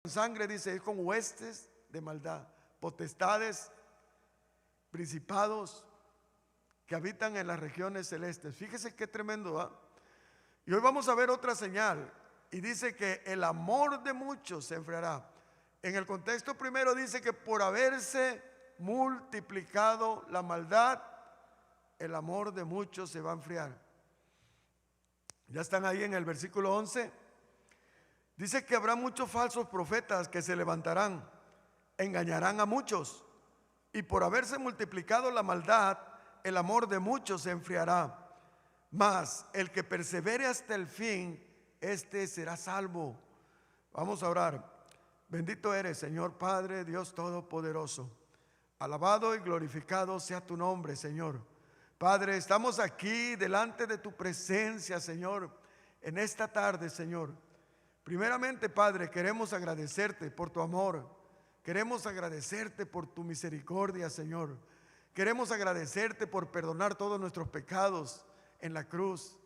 sangre, dice, es con huestes de maldad, potestades, principados que habitan en las regiones celestes. Fíjese qué tremendo, ¿ah? Y hoy vamos a ver otra señal. Y dice que el amor de muchos se enfriará. En el contexto primero dice que por haberse multiplicado la maldad, el amor de muchos se va a enfriar. Ya están ahí en el versículo 11. Dice que habrá muchos falsos profetas que se levantarán, engañarán a muchos. Y por haberse multiplicado la maldad, el amor de muchos se enfriará. Mas el que persevere hasta el fin, este será salvo. Vamos a orar. Bendito eres, Señor Padre, Dios Todopoderoso. Alabado y glorificado sea tu nombre, Señor. Padre, estamos aquí delante de tu presencia, Señor, en esta tarde, Señor. Primeramente, Padre, queremos agradecerte por tu amor. Queremos agradecerte por tu misericordia, Señor. Queremos agradecerte por perdonar todos nuestros pecados en la cruz.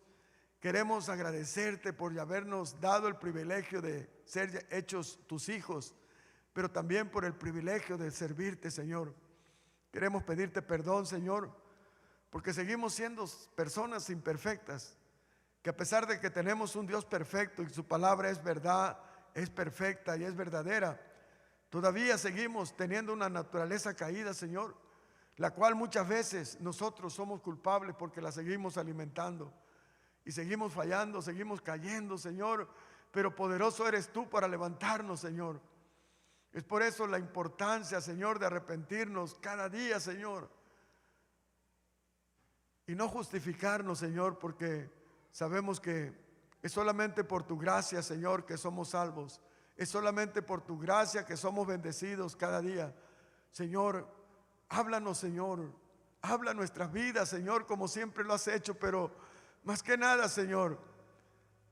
Queremos agradecerte por habernos dado el privilegio de ser hechos tus hijos, pero también por el privilegio de servirte, Señor. Queremos pedirte perdón, Señor, porque seguimos siendo personas imperfectas, que a pesar de que tenemos un Dios perfecto y su palabra es verdad, es perfecta y es verdadera, todavía seguimos teniendo una naturaleza caída, Señor, la cual muchas veces nosotros somos culpables porque la seguimos alimentando. Y seguimos fallando, seguimos cayendo, Señor, pero poderoso eres tú para levantarnos, Señor. Es por eso la importancia, Señor, de arrepentirnos cada día, Señor. Y no justificarnos, Señor, porque sabemos que es solamente por tu gracia, Señor, que somos salvos. Es solamente por tu gracia que somos bendecidos cada día. Señor, háblanos, Señor. Habla nuestras vidas, Señor, como siempre lo has hecho, pero más que nada, Señor,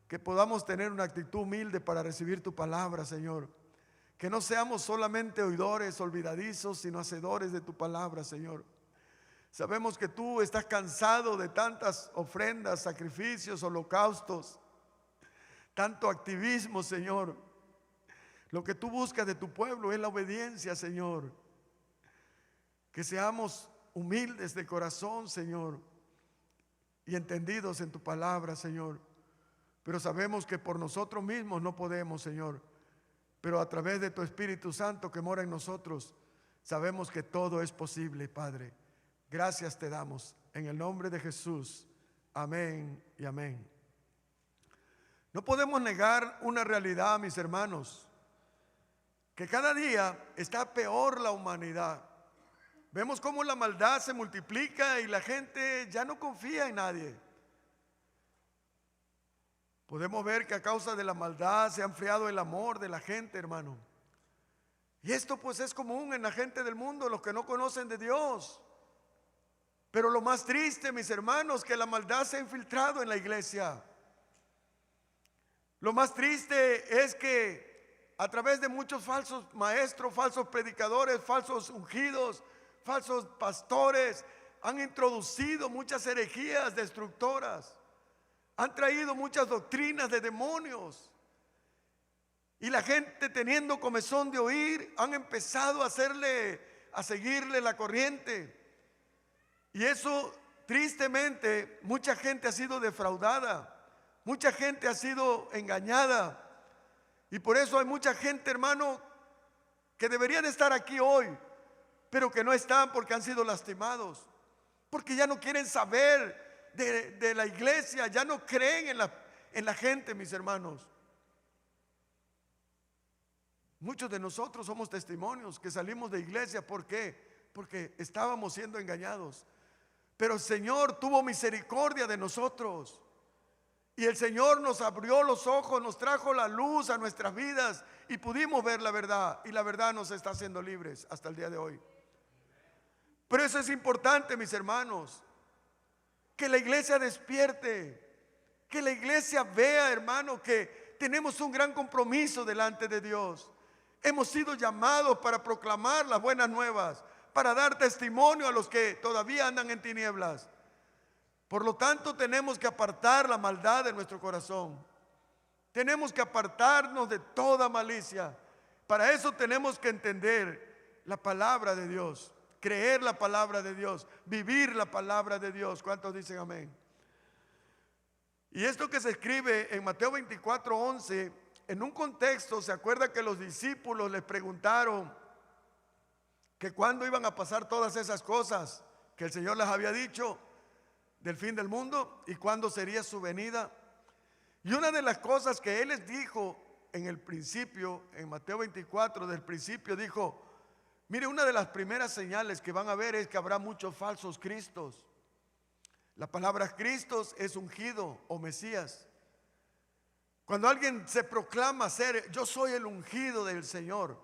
que podamos tener una actitud humilde para recibir tu palabra, Señor. Que no seamos solamente oidores olvidadizos, sino hacedores de tu palabra, Señor. Sabemos que tú estás cansado de tantas ofrendas, sacrificios, holocaustos, tanto activismo, Señor. Lo que tú buscas de tu pueblo es la obediencia, Señor. Que seamos humildes de corazón, Señor, y entendidos en tu palabra, Señor. Pero sabemos que por nosotros mismos no podemos, Señor. Pero a través de tu Espíritu Santo que mora en nosotros, sabemos que todo es posible, Padre. Gracias te damos en el nombre de Jesús. Amén y amén. No podemos negar una realidad, mis hermanos, que cada día está peor la humanidad. Vemos cómo la maldad se multiplica y la gente ya no confía en nadie. Podemos ver que a causa de la maldad se ha enfriado el amor de la gente, hermano. Y esto pues es común en la gente del mundo, los que no conocen de Dios. Pero lo más triste, mis hermanos, que la maldad se ha infiltrado en la iglesia. Lo más triste es que a través de muchos falsos maestros, falsos predicadores, falsos ungidos, falsos pastores, han introducido muchas herejías destructoras, han traído muchas doctrinas de demonios, y la gente, teniendo comezón de oír, han empezado a seguirle la corriente. Y eso, tristemente, mucha gente ha sido defraudada, mucha gente ha sido engañada, y por eso hay mucha gente, hermano, que debería de estar aquí hoy, pero que no están porque han sido lastimados, porque ya no quieren saber de la iglesia, ya no creen en la gente, mis hermanos. Muchos de nosotros somos testimonios que salimos de iglesia. ¿Por qué? Porque estábamos siendo engañados, pero el Señor tuvo misericordia de nosotros, y el Señor nos abrió los ojos, nos trajo la luz a nuestras vidas y pudimos ver la verdad, y la verdad nos está haciendo libres hasta el día de hoy. Pero eso es importante, mis hermanos, que la iglesia despierte, que la iglesia vea, hermano, que tenemos un gran compromiso delante de Dios. Hemos sido llamados para proclamar las buenas nuevas, para dar testimonio a los que todavía andan en tinieblas. Por lo tanto, tenemos que apartar la maldad de nuestro corazón. Tenemos que apartarnos de toda malicia, Para eso tenemos que entender la palabra de Dios, creer la palabra de Dios, vivir la palabra de Dios. ¿Cuántos dicen amén? Y esto que se escribe en Mateo 24:11, en un contexto, ¿se acuerda que los discípulos les preguntaron que cuándo iban a pasar todas esas cosas que el Señor les había dicho del fin del mundo y cuándo sería su venida? Y una de las cosas que Él les dijo en el principio, en Mateo 24, del principio dijo: mire, una de las primeras señales que van a ver es que habrá muchos falsos cristos. La palabra Cristos es ungido o Mesías. Cuando alguien se proclama ser, yo soy el ungido del Señor.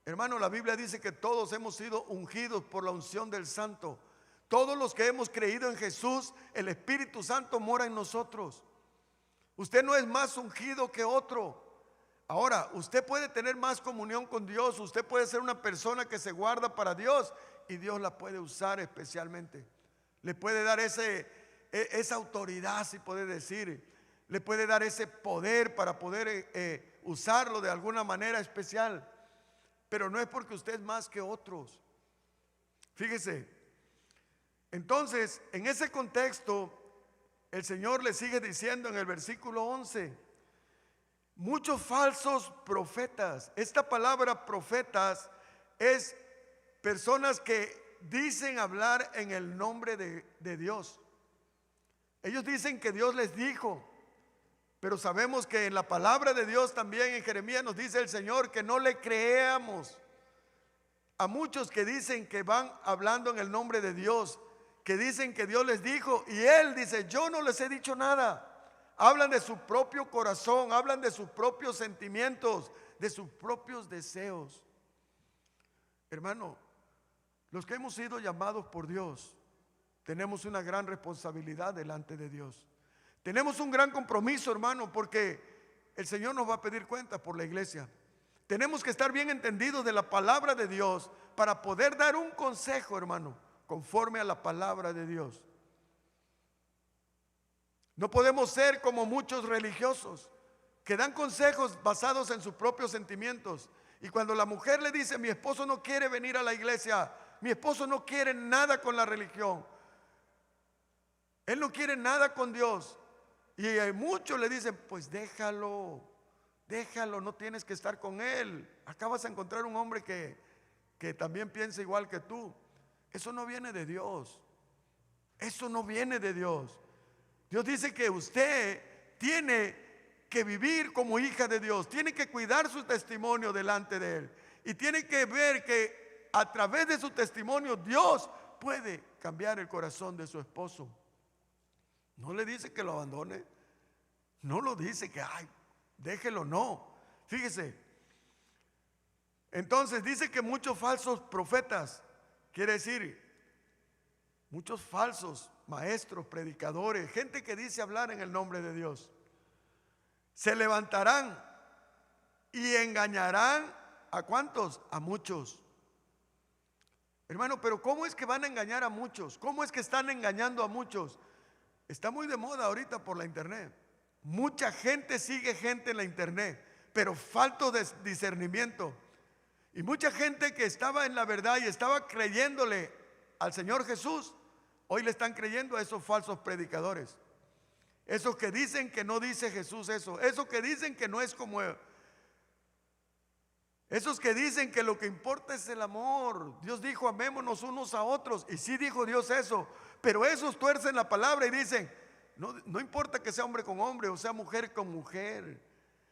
Hermano, la Biblia dice que todos hemos sido ungidos por la unción del Santo. Todos los que hemos creído en Jesús, el Espíritu Santo mora en nosotros. Usted no es más ungido que otro. Ahora, usted puede tener más comunión con Dios. Usted puede ser una persona que se guarda para Dios y Dios la puede usar especialmente. Le puede dar esa autoridad, si puede decir. Le puede dar ese poder para poder usarlo de alguna manera especial. Pero no es porque usted es más que otros. Fíjese. Entonces, en ese contexto, el Señor le sigue diciendo en el versículo 11: muchos falsos profetas. Esta palabra profetas es personas que dicen hablar en el nombre de Dios. Ellos dicen que Dios les dijo, pero sabemos que en la palabra de Dios también en Jeremías nos dice el Señor que no le creamos a muchos que dicen que van hablando en el nombre de Dios, que dicen que Dios les dijo, y Él dice: yo no les he dicho nada. Hablan de su propio corazón, hablan de sus propios sentimientos, de sus propios deseos. Hermano, los que hemos sido llamados por Dios, tenemos una gran responsabilidad delante de Dios. Tenemos un gran compromiso, hermano, porque el Señor nos va a pedir cuentas por la iglesia. Tenemos que estar bien entendidos de la palabra de Dios para poder dar un consejo, hermano, conforme a la palabra de Dios. No podemos ser como muchos religiosos que dan consejos basados en sus propios sentimientos. Y cuando la mujer le dice: mi esposo no quiere venir a la iglesia, mi esposo no quiere nada con la religión, él no quiere nada con Dios, y hay muchos le dicen: pues déjalo, no tienes que estar con él, acá vas a encontrar un hombre que también piensa igual que tú. Eso no viene de Dios. Eso no viene de Dios. Dios dice que usted tiene que vivir como hija de Dios, tiene que cuidar su testimonio delante de Él, y tiene que ver que a través de su testimonio Dios puede cambiar el corazón de su esposo. No le dice que lo abandone, no lo dice que ay, déjelo, no. Fíjese, entonces dice que muchos falsos profetas, quiere decir muchos falsos maestros, predicadores, gente que dice hablar en el nombre de Dios, se levantarán y engañarán ¿a cuántos? A muchos. Hermano, pero ¿cómo es que van a engañar a muchos? ¿Cómo es que están engañando a muchos? Está muy de moda ahorita por la internet. Mucha gente sigue gente en la internet, pero falto de discernimiento. Y mucha gente que estaba en la verdad y estaba creyéndole al Señor Jesús, hoy le están creyendo a esos falsos predicadores. Esos que dicen que no dice Jesús eso. Esos que dicen que no es como él. Esos que dicen que lo que importa es el amor. Dios dijo: amémonos unos a otros. Y sí dijo Dios eso. Pero esos tuercen la palabra y dicen: no importa que sea hombre con hombre o sea mujer con mujer.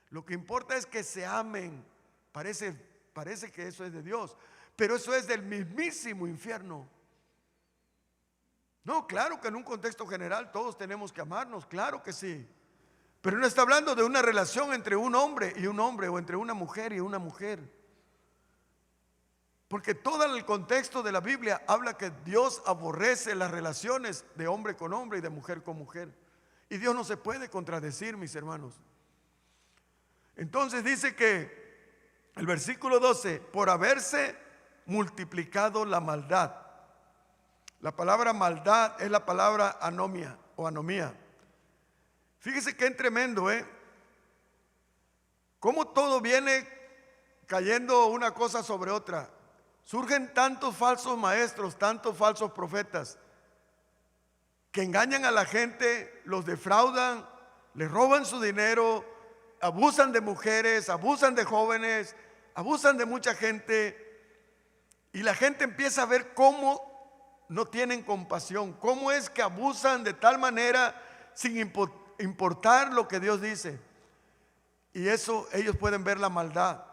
Lo que importa es que se amen. Parece que eso es de Dios, pero eso es del mismísimo infierno. No, claro que en un contexto general todos tenemos que amarnos, claro que sí. Pero no está hablando de una relación entre un hombre y un hombre, o entre una mujer y una mujer. Porque todo el contexto de la Biblia habla que Dios aborrece las relaciones de hombre con hombre y de mujer con mujer. Y Dios no se puede contradecir, mis hermanos. Entonces dice que el versículo 12: por haberse multiplicado la maldad. La palabra maldad es la palabra anomia o anomía. Fíjese que es tremendo, Cómo todo viene cayendo una cosa sobre otra. Surgen tantos falsos maestros, tantos falsos profetas, que engañan a la gente, los defraudan, les roban su dinero, abusan de mujeres, abusan de jóvenes, abusan de mucha gente. Y la gente empieza a ver cómo no tienen compasión, cómo es que abusan de tal manera sin importar lo que Dios dice. Y eso, ellos pueden ver la maldad.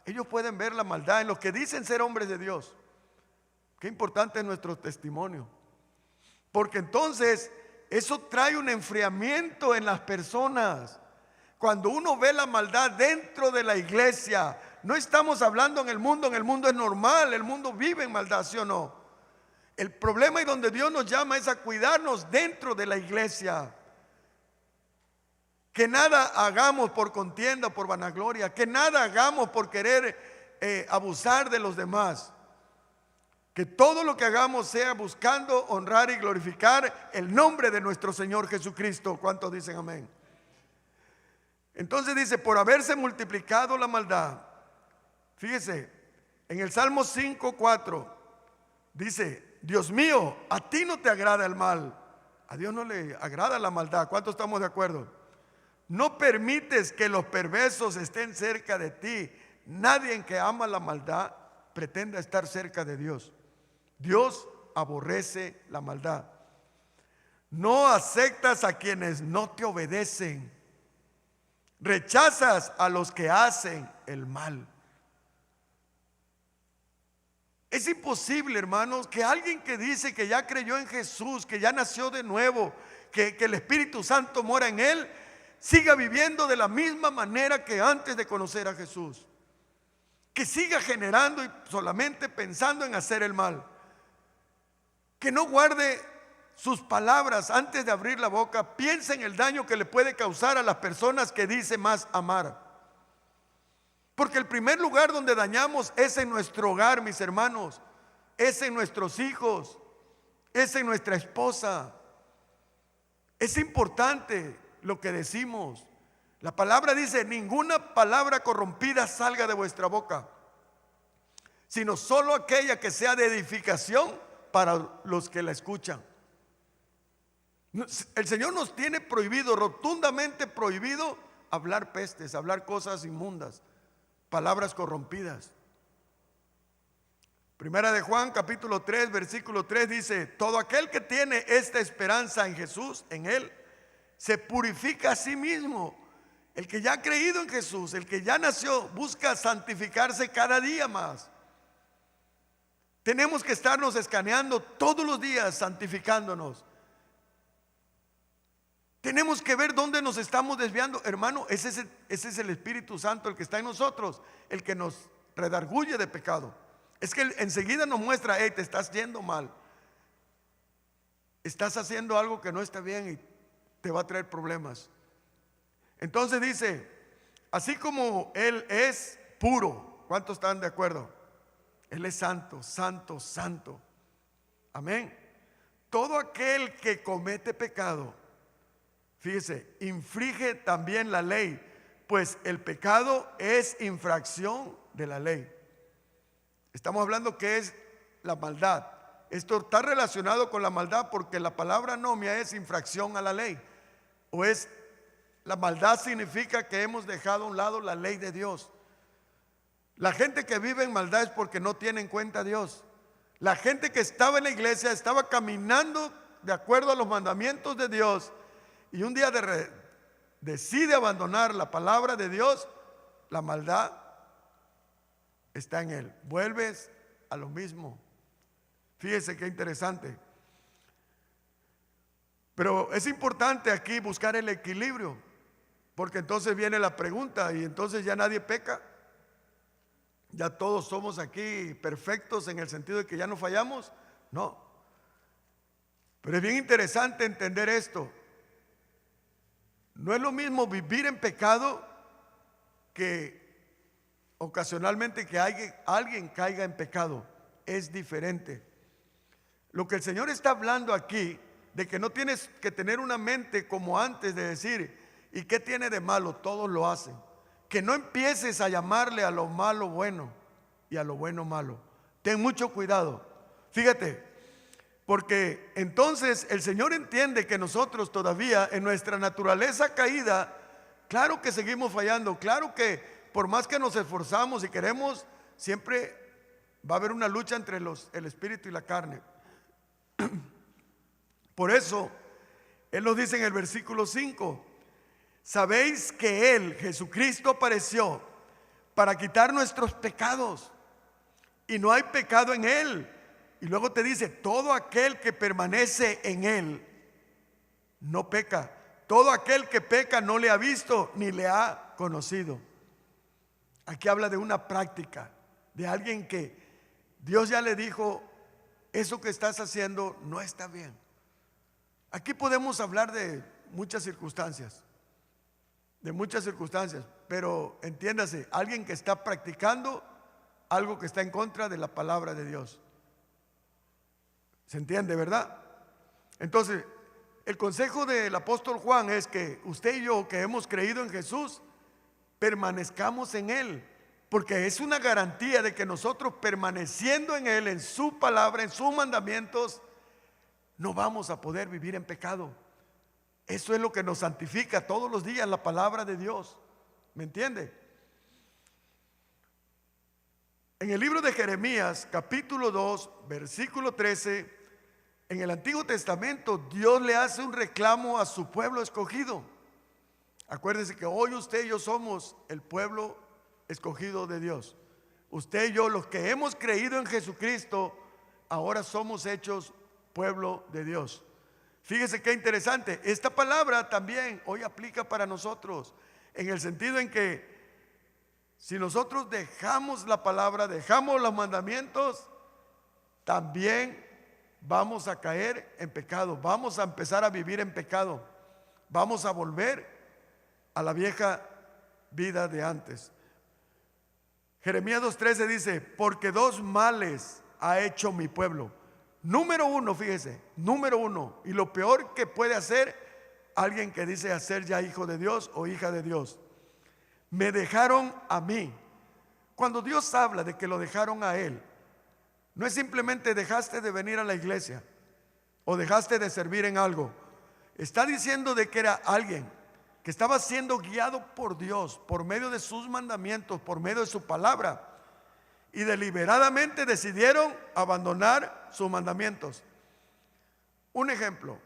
Ellos pueden ver la maldad en los que dicen ser hombres de Dios. Qué importante es nuestro testimonio. Porque entonces eso trae un enfriamiento en las personas. Cuando uno ve la maldad dentro de la iglesia, no estamos hablando en el mundo es normal, el mundo vive en maldad, ¿sí o no? El problema y donde Dios nos llama es a cuidarnos dentro de la iglesia. Que nada hagamos por contienda, por vanagloria, que nada hagamos por querer abusar de los demás. Que todo lo que hagamos sea buscando honrar y glorificar el nombre de nuestro Señor Jesucristo. ¿Cuántos dicen amén? Entonces dice, por haberse multiplicado la maldad. Fíjese, en el Salmo 5:4 dice, Dios mío, a ti no te agrada el mal. A Dios no le agrada la maldad. ¿Cuántos estamos de acuerdo? No permites que los perversos estén cerca de ti. Nadie que ama la maldad pretenda estar cerca de Dios. Dios aborrece la maldad. No aceptas a quienes no te obedecen. Rechazas a los que hacen el mal. Es imposible, hermanos, que alguien que dice que ya creyó en Jesús, que ya nació de nuevo, que el Espíritu Santo mora en él, siga viviendo de la misma manera que antes de conocer a Jesús. Que siga generando y solamente pensando en hacer el mal. Que no guarde sus palabras antes de abrir la boca. Piensa en el daño que le puede causar a las personas que dice más amar. Porque el primer lugar donde dañamos es en nuestro hogar, mis hermanos. Es en nuestros hijos. Es en nuestra esposa. Es importante lo que decimos. La palabra dice, ninguna palabra corrompida salga de vuestra boca, sino solo aquella que sea de edificación para los que la escuchan. El Señor nos tiene prohibido, rotundamente prohibido, hablar pestes, hablar cosas inmundas, palabras corrompidas. Primera de Juan capítulo 3 versículo 3 dice, todo aquel que tiene esta esperanza en Jesús, en Él, se purifica a sí mismo. El que ya ha creído en Jesús, el que ya nació, busca santificarse cada día más. Tenemos que estarnos escaneando todos los días, santificándonos. Tenemos que ver dónde nos estamos desviando. Hermano, ese es el Espíritu Santo el que está en nosotros, el que nos redarguye de pecado. Es que enseguida nos muestra, hey, te estás yendo mal. Estás haciendo algo que no está bien y te va a traer problemas. Entonces dice, así como Él es puro, ¿cuántos están de acuerdo? Él es santo, santo, santo. Amén. Todo aquel que comete pecado, fíjese, infringe también la ley, pues el pecado es infracción de la ley. Estamos hablando que es la maldad. Esto está relacionado con la maldad porque la palabra anomia es infracción a la ley. O es, la maldad significa que hemos dejado a un lado la ley de Dios. La gente que vive en maldad es porque no tiene en cuenta a Dios. La gente que estaba en la iglesia estaba caminando de acuerdo a los mandamientos de Dios y un día decide abandonar la palabra de Dios. La maldad está en él. Vuelves a lo mismo. Fíjese qué interesante. Pero es importante aquí buscar el equilibrio, porque entonces viene la pregunta, y entonces ya nadie peca. Ya todos somos aquí perfectos en el sentido de que ya no fallamos. No. Pero es bien interesante entender esto. No es lo mismo vivir en pecado que ocasionalmente que alguien caiga en pecado. Es diferente. Lo que el Señor está hablando aquí, de que no tienes que tener una mente como antes de decir, ¿y qué tiene de malo? Todos lo hacen. que no empieces a llamarle a lo malo bueno y a lo bueno malo. Ten mucho cuidado. Fíjate, porque entonces el Señor entiende que nosotros todavía en nuestra naturaleza caída, claro que seguimos fallando, claro que por más que nos esforzamos y queremos, siempre va a haber una lucha entre el espíritu y la carne. Por eso, Él nos dice en el versículo 5, sabéis que Él, Jesucristo, apareció para quitar nuestros pecados y no hay pecado en Él. Y luego te dice, todo aquel que permanece en Él no peca. Todo aquel que peca no le ha visto ni le ha conocido. Aquí habla de una práctica, de alguien que Dios ya le dijo, eso que estás haciendo no está bien. Aquí podemos hablar de muchas circunstancias, pero entiéndase, alguien que está practicando algo que está en contra de la palabra de Dios. ¿Se entiende, verdad? Entonces, el consejo del apóstol Juan es que usted y yo, que hemos creído en Jesús, permanezcamos en Él, porque es una garantía de que nosotros, permaneciendo en Él, en su palabra, en sus mandamientos, no vamos a poder vivir en pecado. Eso es lo que nos santifica todos los días, la palabra de Dios. ¿Me entiende? En el libro de Jeremías, capítulo 2, versículo 13, en el Antiguo Testamento, Dios le hace un reclamo a su pueblo escogido. Acuérdense que hoy usted y yo somos el pueblo escogido de Dios. Usted y yo, los que hemos creído en Jesucristo, ahora somos hechos pueblo de Dios. Fíjese qué interesante. Esta palabra también hoy aplica para nosotros, en el sentido en que si nosotros dejamos la palabra, dejamos los mandamientos, también vamos a caer en pecado, vamos a empezar a vivir en pecado, vamos a volver a la vieja vida de antes. Jeremías 2:13 dice, porque dos males ha hecho mi pueblo. Número uno, fíjese, número uno, y lo peor que puede hacer alguien que dice ser ya hijo de Dios o hija de Dios: me dejaron a mí. Cuando Dios habla de que lo dejaron a Él, no es simplemente dejaste de venir a la iglesia o dejaste de servir en algo. Está diciendo de que era alguien que estaba siendo guiado por Dios por medio de sus mandamientos, por medio de su palabra, y deliberadamente decidieron abandonar sus mandamientos. Un ejemplo,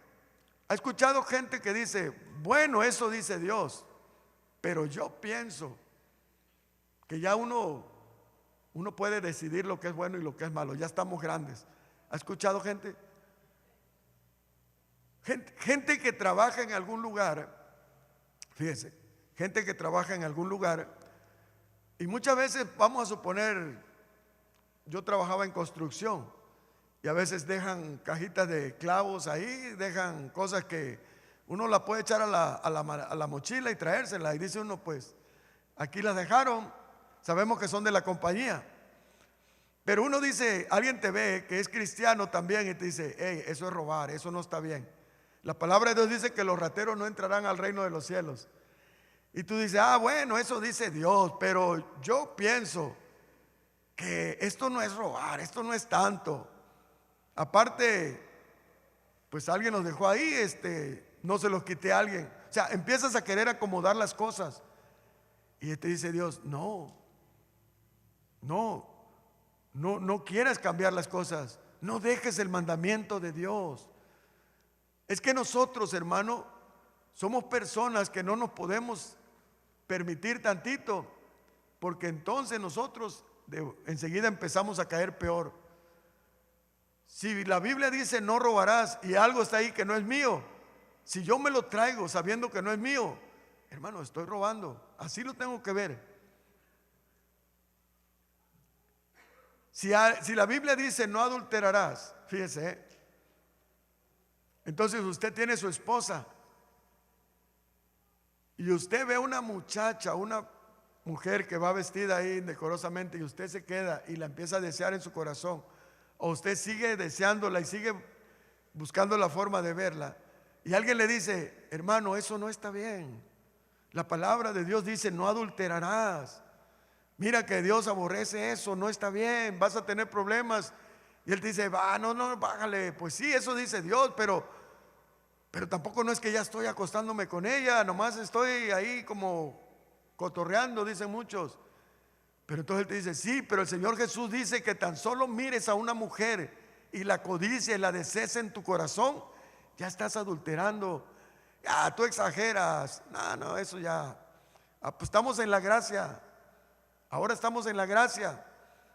¿ha escuchado gente que dice, bueno, eso dice Dios, pero yo pienso que ya uno puede decidir lo que es bueno y lo que es malo, ya estamos grandes? ¿Ha escuchado gente? Gente que trabaja en algún lugar, fíjese, gente que trabaja en algún lugar, y muchas veces, vamos a suponer, yo trabajaba en construcción, y a veces dejan cajitas de clavos ahí, dejan cosas que uno la puede echar a la mochila y traérsela, y dice uno, pues, aquí las dejaron, sabemos que son de la compañía. Pero uno dice, alguien te ve que es cristiano también y te dice, hey, eso es robar, eso no está bien. La palabra de Dios dice que los rateros no entrarán al reino de los cielos. Y tú dices, bueno, eso dice Dios, pero yo pienso que esto no es robar, esto no es tanto. Aparte, pues alguien nos dejó ahí, no se los quité a alguien. O sea, empiezas a querer acomodar las cosas. Y te dice Dios, no quieras cambiar las cosas, no dejes el mandamiento de Dios. Es que nosotros, hermano, somos personas que no nos podemos permitir tantito, porque entonces nosotros enseguida empezamos a caer peor. Si la Biblia dice no robarás y algo está ahí que no es mío, si yo me lo traigo sabiendo que no es mío, hermano, estoy robando. Así lo tengo que ver. Si la Biblia dice no adulterarás, fíjese, entonces usted tiene su esposa y usted ve una muchacha, una mujer que va vestida ahí indecorosamente, y usted se queda y la empieza a desear en su corazón, o usted sigue deseándola y sigue buscando la forma de verla, y alguien le dice, hermano, eso no está bien. La palabra de Dios dice: no adulterarás. Mira que Dios aborrece eso, no está bien, vas a tener problemas. Y él te dice: va, no, bájale. Pues sí, eso dice Dios, pero tampoco no es que ya estoy acostándome con ella, nomás estoy ahí como cotorreando, dicen muchos. Pero entonces él te dice: sí, pero el Señor Jesús dice que tan solo mires a una mujer y la codicia y la desees en tu corazón, ya estás adulterando. Tú exageras. No, eso ya. Pues estamos en la gracia. Ahora estamos en la gracia.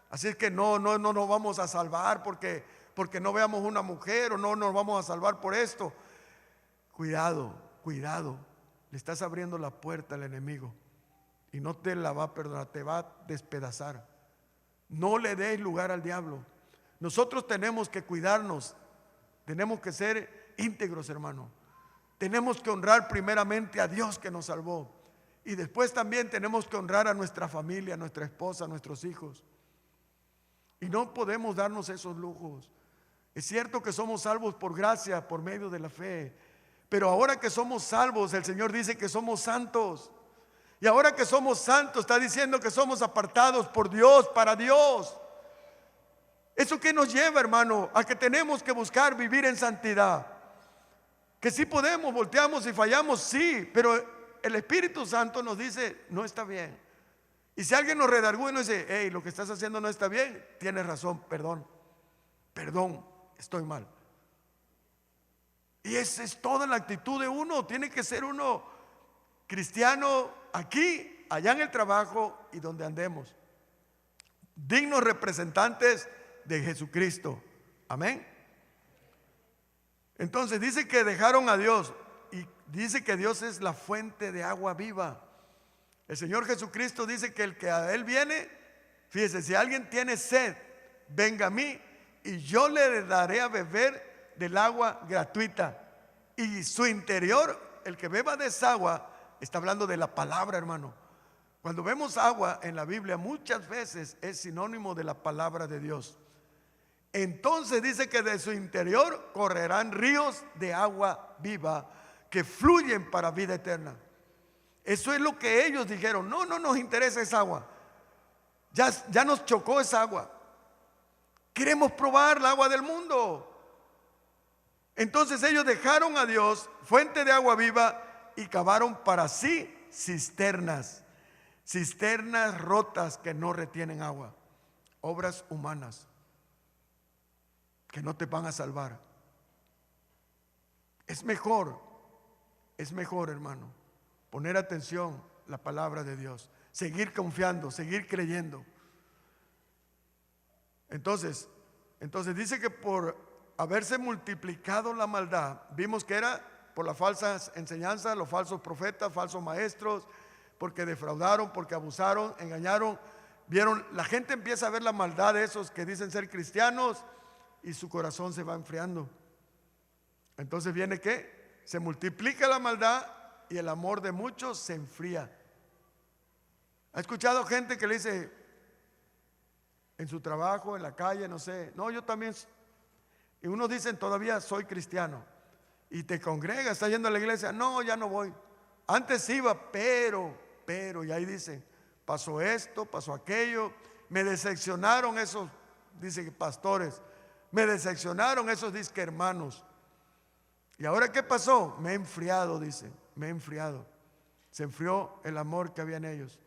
Así es que no nos vamos a salvar porque no veamos una mujer, o no nos vamos a salvar por esto. Cuidado. Le estás abriendo la puerta al enemigo y no te la va a perdonar, te va a despedazar. No le des lugar al diablo. Nosotros tenemos que cuidarnos, tenemos que ser íntegros, hermano. Tenemos que honrar primeramente a Dios que nos salvó, y después también tenemos que honrar a nuestra familia, a nuestra esposa, a nuestros hijos. Y no podemos darnos esos lujos. Es cierto que somos salvos por gracia, por medio de la fe, pero ahora que somos salvos, el Señor dice que somos santos. Y ahora que somos santos, está diciendo que somos apartados por Dios, para Dios. ¿Eso qué nos lleva, hermano? A que tenemos que buscar vivir en santidad. Que sí podemos, volteamos y fallamos, sí, pero el Espíritu Santo nos dice: no está bien. Y si alguien nos redarguye y nos dice: hey, lo que estás haciendo no está bien, tienes razón, perdón, estoy mal. Y esa es toda la actitud de uno. Tiene que ser uno cristiano aquí, allá en el trabajo y donde andemos, dignos representantes de Jesucristo. Amén. Entonces dice que dejaron a Dios, y dice que Dios es la fuente de agua viva. El Señor Jesucristo dice que el que a Él viene, fíjese, si alguien tiene sed, venga a mí y yo le daré a beber del agua gratuita. Y su interior, el que beba de esa agua, está hablando de la palabra, hermano. Cuando vemos agua en la Biblia, muchas veces es sinónimo de la palabra de Dios. Entonces dice que de su interior correrán ríos de agua viva que fluyen para vida eterna. Eso es lo que ellos dijeron: no nos interesa esa agua, ya nos chocó esa agua, queremos probar el agua del mundo. Entonces ellos dejaron a Dios, fuente de agua viva, y cavaron para sí cisternas rotas que no retienen agua. Obras humanas que no te van a salvar. Es mejor, hermano, poner atención a la palabra de Dios, seguir confiando, seguir creyendo. Entonces dice que por haberse multiplicado la maldad, vimos que era por las falsas enseñanzas, los falsos profetas, falsos maestros, porque defraudaron, porque abusaron, engañaron. Vieron, la gente empieza a ver la maldad de esos que dicen ser cristianos, y su corazón se va enfriando. Entonces viene que se multiplica la maldad y el amor de muchos se enfría. ¿Ha escuchado gente que le dice en su trabajo, en la calle, no sé, no, yo también? Y unos dicen: todavía soy cristiano. Y te congregas, estás yendo a la iglesia: no, ya no voy. Antes iba, pero, y ahí dicen: pasó esto, pasó aquello, me decepcionaron esos, dicen, pastores, me decepcionaron esos disque hermanos. ¿Y ahora qué pasó? Me he enfriado, dice, me he enfriado. Se enfrió el amor que había en ellos,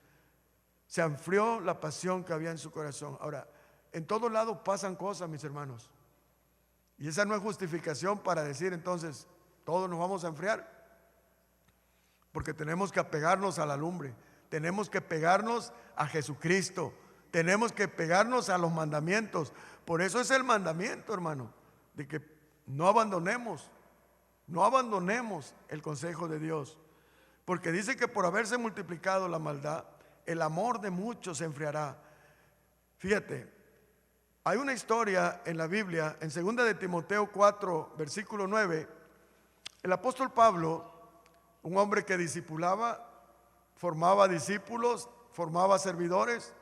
se enfrió la pasión que había en su corazón. Ahora, en todos lados pasan cosas, mis hermanos, y esa no es justificación para decir entonces todos nos vamos a enfriar, porque tenemos que apegarnos a la lumbre, tenemos que pegarnos a Jesucristo, tenemos que pegarnos a los mandamientos. Por eso es el mandamiento, hermano, de que no abandonemos el consejo de Dios, porque dice que por haberse multiplicado la maldad, el amor de muchos se enfriará. Fíjate, hay una historia en la Biblia, en 2 de Timoteo 4, versículo 9, el apóstol Pablo, un hombre que discipulaba, formaba discípulos, formaba servidores,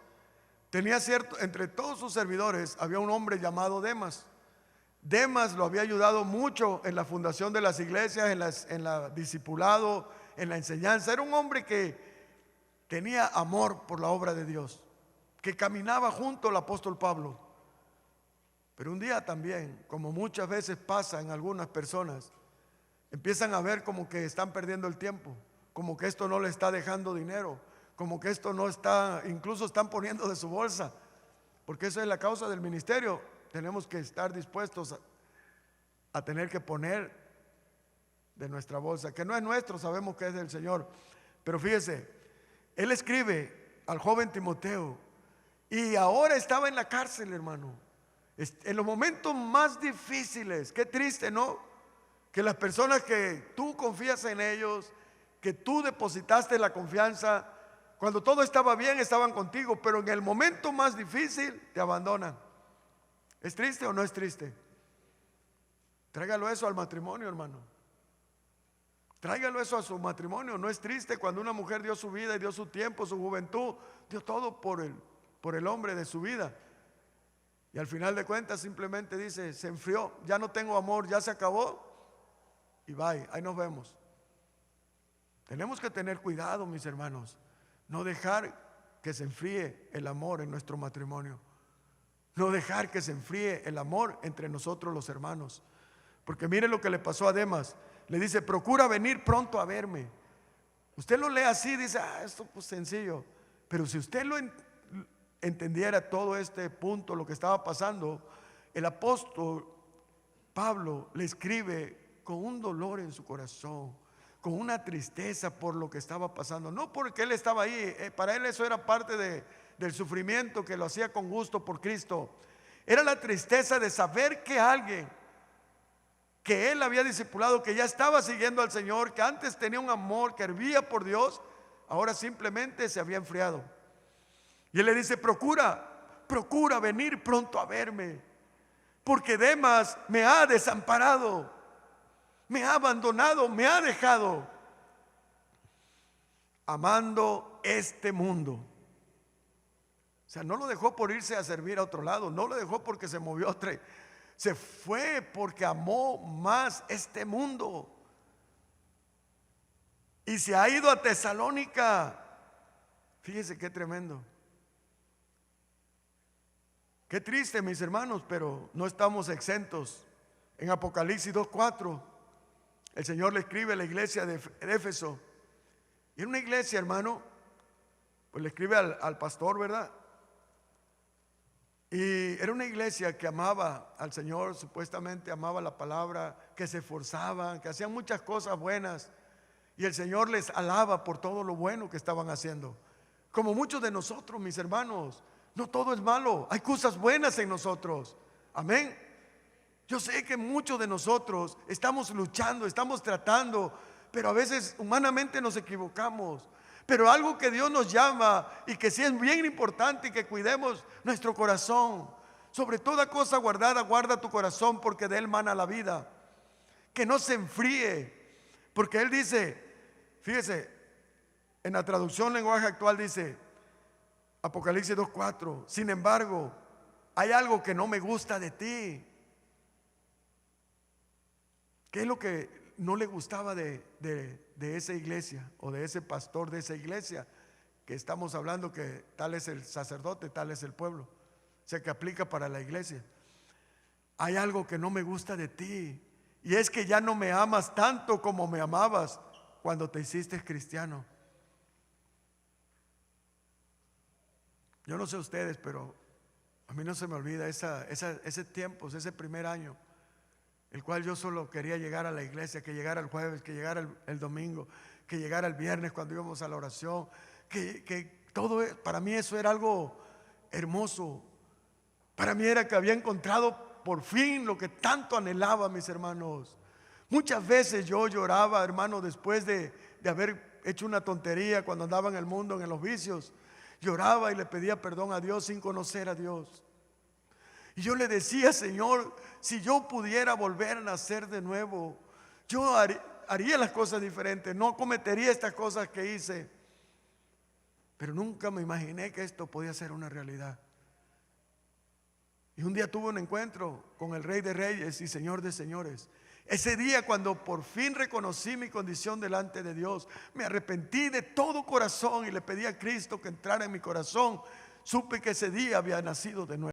tenía cierto, entre todos sus servidores había un hombre llamado Demas. Demas lo había ayudado mucho en la fundación de las iglesias, en el discipulado, en la enseñanza. Era un hombre que tenía amor por la obra de Dios, que caminaba junto al apóstol Pablo. Pero un día también, como muchas veces pasa en algunas personas, empiezan a ver como que están perdiendo el tiempo, como que esto no le está dejando dinero, como que esto no está, incluso están poniendo de su bolsa, porque esa es la causa del ministerio. Tenemos que estar dispuestos a tener que poner de nuestra bolsa, que no es nuestro, sabemos que es del Señor. Pero fíjese, él escribe al joven Timoteo, y ahora estaba en la cárcel, hermano, en los momentos más difíciles. Qué triste, ¿no? Que las personas que tú confías en ellos, que tú depositaste la confianza, cuando todo estaba bien estaban contigo, pero en el momento más difícil te abandonan. ¿Es triste o no es triste? Tráigalo eso al matrimonio, hermano. Tráigalo eso a su matrimonio. No es triste cuando una mujer dio su vida y dio su tiempo, su juventud, dio todo por el hombre de su vida. Y al final de cuentas simplemente dice, se enfrió, ya no tengo amor, ya se acabó. Y bye, ahí nos vemos. Tenemos que tener cuidado, mis hermanos, no dejar que se enfríe el amor en nuestro matrimonio, no dejar que se enfríe el amor entre nosotros los hermanos. Porque mire lo que le pasó a Demas. Le dice, procura venir pronto a verme. Usted lo lee así, dice, esto pues sencillo. Pero si usted lo entendiera todo este punto, lo que estaba pasando, el apóstol Pablo le escribe con un dolor en su corazón, con una tristeza por lo que estaba pasando. No porque él estaba ahí, para él eso era parte del sufrimiento que lo hacía con gusto por Cristo. Era la tristeza de saber que alguien que él había discipulado, que ya estaba siguiendo al Señor, que antes tenía un amor que hervía por Dios, ahora simplemente se había enfriado. Y él le dice, procura venir pronto a verme, porque Demas me ha desamparado, me ha abandonado, me ha dejado, amando este mundo. O sea, no lo dejó por irse a servir a otro lado, no lo dejó porque se movió a otra. Se fue porque amó más este mundo. Y se ha ido a Tesalónica. Fíjese qué tremendo. Qué triste, mis hermanos, pero no estamos exentos. En Apocalipsis 2:4, el Señor le escribe a la iglesia de Éfeso. Y en una iglesia, hermano, pues le escribe al pastor, ¿verdad? Y era una iglesia que amaba al Señor, supuestamente amaba la palabra, que se esforzaban, que hacían muchas cosas buenas. Y el Señor les alaba por todo lo bueno que estaban haciendo. Como muchos de nosotros, mis hermanos, no todo es malo, hay cosas buenas en nosotros. Amén. Yo sé que muchos de nosotros estamos luchando, estamos tratando, pero a veces humanamente nos equivocamos. Pero algo que Dios nos llama y que sí es bien importante y que cuidemos nuestro corazón. Sobre toda cosa guardada, guarda tu corazón porque de él mana la vida. Que no se enfríe, porque él dice, fíjese, en la traducción lenguaje actual dice, Apocalipsis 2:4, sin embargo, hay algo que no me gusta de ti. ¿Qué es lo que no le gustaba de esa iglesia o de ese pastor de esa iglesia? Que estamos hablando que tal es el sacerdote, tal es el pueblo, o sea que aplica para la iglesia. Hay algo que no me gusta de ti, y es que ya no me amas tanto como me amabas cuando te hiciste cristiano. Yo no sé ustedes, pero a mí no se me olvida ese tiempo, ese primer año, el cual yo solo quería llegar a la iglesia, que llegara el jueves, que llegara el domingo, que llegara el viernes cuando íbamos a la oración, que todo, para mí eso era algo hermoso. Para mí era que había encontrado por fin lo que tanto anhelaba, mis hermanos. Muchas veces yo lloraba, hermano, después de haber hecho una tontería cuando andaba en el mundo, en los vicios. Lloraba y le pedía perdón a Dios sin conocer a Dios. Y yo le decía, Señor, si yo pudiera volver a nacer de nuevo, yo haría las cosas diferentes, no cometería estas cosas que hice. Pero nunca me imaginé que esto podía ser una realidad. Y un día tuve un encuentro con el Rey de Reyes y Señor de Señores. Ese día cuando por fin reconocí mi condición delante de Dios, me arrepentí de todo corazón y le pedí a Cristo que entrara en mi corazón. Supe que ese día había nacido de nuevo.